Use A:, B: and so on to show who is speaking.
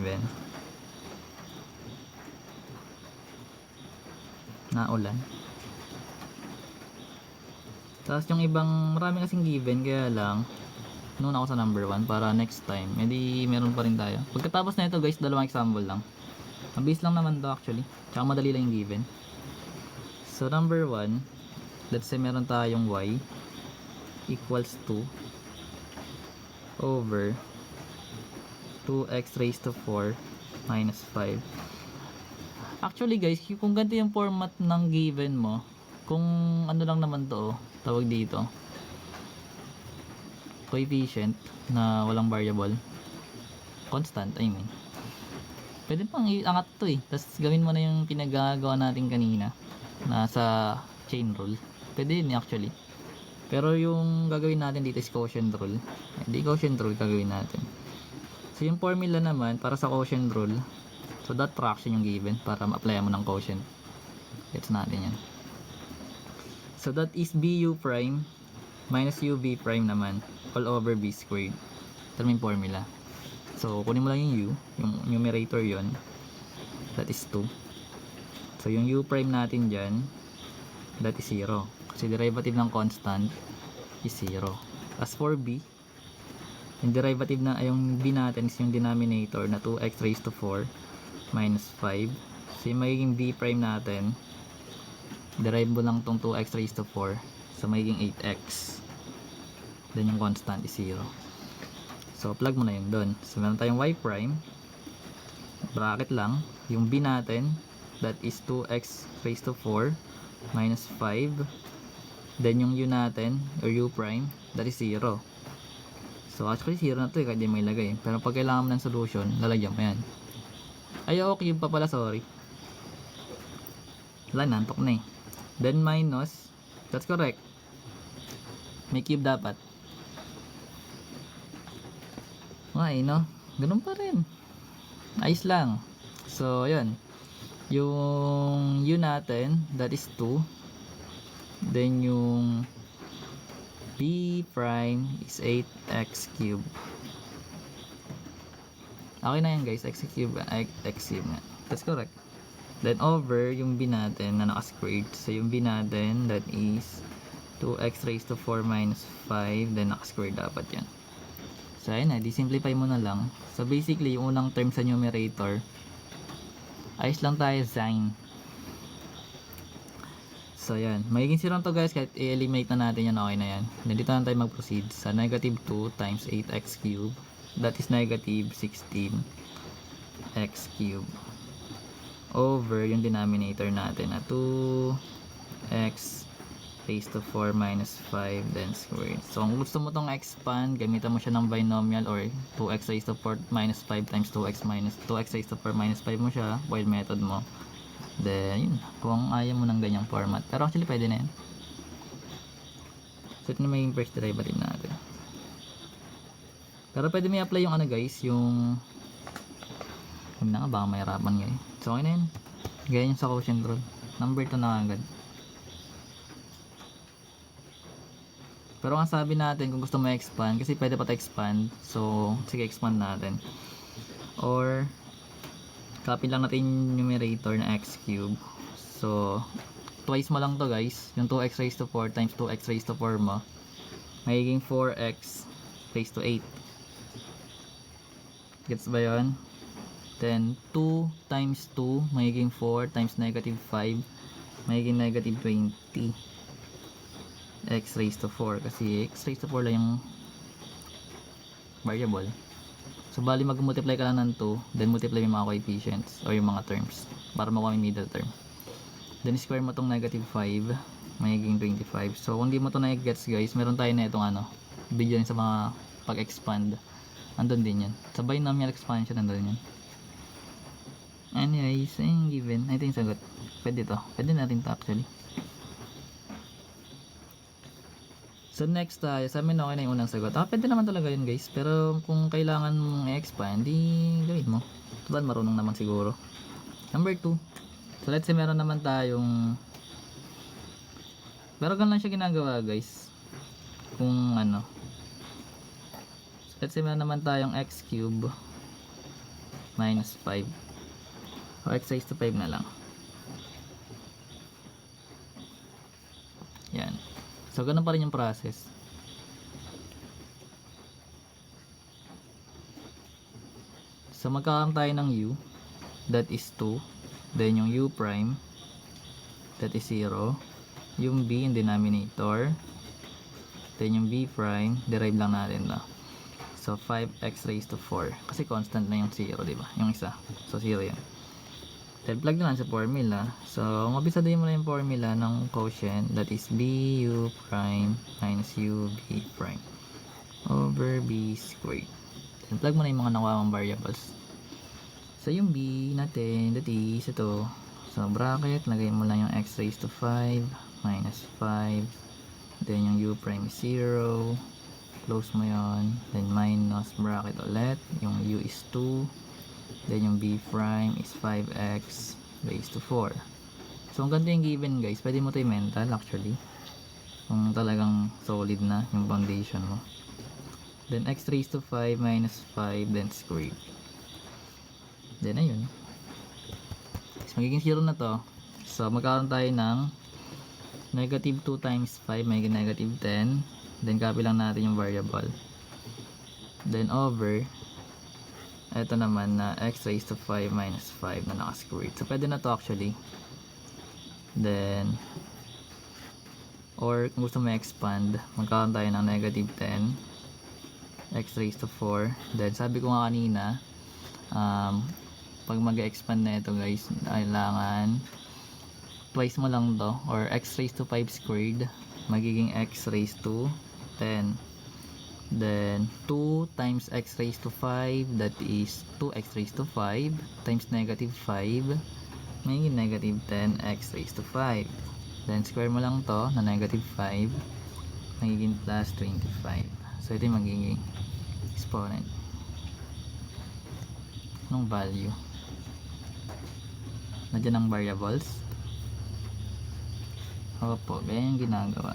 A: given na ulan. Tapos yung ibang marami kasing given, kaya lang noon ako sa number 1 para next time hindi meron pa rin tayo. Pagkatapos na ito guys, dalawang example lang. Mabilis lang naman to actually, tsaka madali lang yung given. So number 1, let's say meron tayong y equals to over 2x raised to 4 minus 5. Actually guys, kung ganito yung format ng given mo, kung ano lang naman to, tawag dito coefficient na walang variable, constant I mean, pwede pang iangat to tapos gawin mo na yung pinagagawa natin kanina nasa chain rule, pwede yun actually. Pero yung gagawin natin dito is quotient rule, hindi quotient rule gagawin natin. So yung formula naman para sa quotient rule, so that fraction yung given para ma-apply mo ng quotient. Gets natin yan. So that is bu prime minus uv prime naman all over b squared. Ito yung formula. So kunin mo lang yung u, yung numerator yon, that is 2. So yung u prime natin dyan, that is 0 kasi derivative ng constant is 0. As for b, yung derivative na yung b natin is yung denominator na 2x raised to 4 minus 5. So yung magiging b prime natin, derive mo lang tong 2x raised to 4, so magiging 8x, then yung constant is 0. So plug mo na yun doon. So meron tayong y prime, bracket lang yung b natin, that is 2x raised to 4 minus 5, then yung u natin or u prime, that is 0. So actually 0 na to kahit di mo ilagay, pero pag kailangan mo ng solution, lalagyan mo yan. Ay cube pa pala, sorry, wala, nantok na then minus, that's correct, may cube dapat. Okay no, ganun pa rin, ayos lang. So yun, yung u natin, that is 2, then yung b prime is 8x cube. Okay na yan guys, x cube nga, that's correct. Then over yung b natin na naka-squared, so yung b natin, that is 2x raised to 4 minus 5, then naka-squared dapat yan. So ayun na, di-simplify mo na lang. So basically yung unang term sa numerator, ayos lang tayo sign. So yan, magiging 0 to guys, kahit i-eliminate na natin yan, okay na yan. Then dito na tayo mag-proceed sa negative 2 times 8x cube, that is negative 16x cube, over yung denominator natin na 2x raised to 4 minus 5, then squared. So kung gusto mo tong expand, gamitan mo siya ng binomial or 2x raised to 4 minus 5 times 2x raised to 4 minus 5 mo siya, while method mo. Then yun, kung ayaw mo ng ganyang format, pero actually pwede na yan. So ito na maging first derivative natin, pero pwede may apply yung ano guys, yung hindi na nga, baka mahirapan ngayon. So okay na yun, gaya yung sa quotient rule, number 2 na agad. Pero ang sabi natin, kung gusto mo expand, kasi pwede pa ito expand, so sige, expand natin, or copy lang natin yung numerator na x cube. So twice mo lang to guys, yung 2x raised to 4 times 2x raised to 4 mo, magiging 4x raised to 8. Gets ba yun? Then 2 times 2 magiging 4 times negative 5, magiging negative 20 x raised to 4, kasi x raised to 4 lang yung variable. So bali mag-multiply ka lang ng 2, then multiply yung mga coefficients or yung mga terms para makuha yung middle term. Then square mo tong negative 5, magiging 25. So kung di mo to na-gets guys, meron tayo na itong ano, video sa mga pag-expand, andun din yan. Sa binomial expansion andun yan. Anyways, yung given, ito yung sagot. Pwede to, pwede natin to actually. So next tayo, sa amin okay na yung unang sagot. Pwede naman talaga yun guys, pero kung kailangan mong i-expand, di gawin mo. Tuban marunong naman siguro. Number 2. So let's say meron naman tayong, pero ganun lang siya ginagawa guys. Kung ano, let's say meron naman tayong x cube minus 5. O x raised to 5 na lang. Yan. So, ganun pa rin yung process. So, magkakaroon tayo ng u, that is 2. Then, yung u prime, that is 0. Yung b in denominator. Then, yung b prime, derive lang natin na. So, 5x raised to 4. Kasi constant na yung 0, diba? Yung isa. So, 0 yan. Then, plug na lang sa formula. So, mabisaduhin mo na yung formula ng quotient, that is bu prime minus ub prime over b squared. Then, plug mo na yung mga nakuha mong variables. So, yung b natin, that is ito. So, bracket, lagay mo lang yung x raised to 5 minus 5. Then, yung u prime is 0. Close mo yon. Then, minus bracket ulit. Yung u is 2. Then, yung b prime is 5x raised to 4. So, ang ganda yung given, guys. Pwede mo ito yung mental, actually. Kung talagang solid na yung foundation mo. Then, x raised to 5 minus 5, then squared. Then, ayun. So, magiging 0 na to. So, magkakaroon tayo ng negative 2 times 5, may negative 10. Then, copy lang natin yung variable. Then, over ito naman na x raised to 5 minus 5 na naka-squared. So, pwede na to actually. Then, or kung gusto mo expand, magkakaroon tayo ng negative 10 x raised to 4. Then, sabi ko nga kanina, pag mag-expand na ito guys, kailangan twice mo lang to, or x raised to 5 squared, magiging x raised to 10. Then, 2 times x raised to 5, that is 2x raised to 5 times negative 5, magiging negative 10x raised to 5. Then, square mo lang to na negative 5, magiging plus 25. So, ito yung magiging exponent ng value. Nandiyan ang variables. Opo, ganyan yung ginagawa.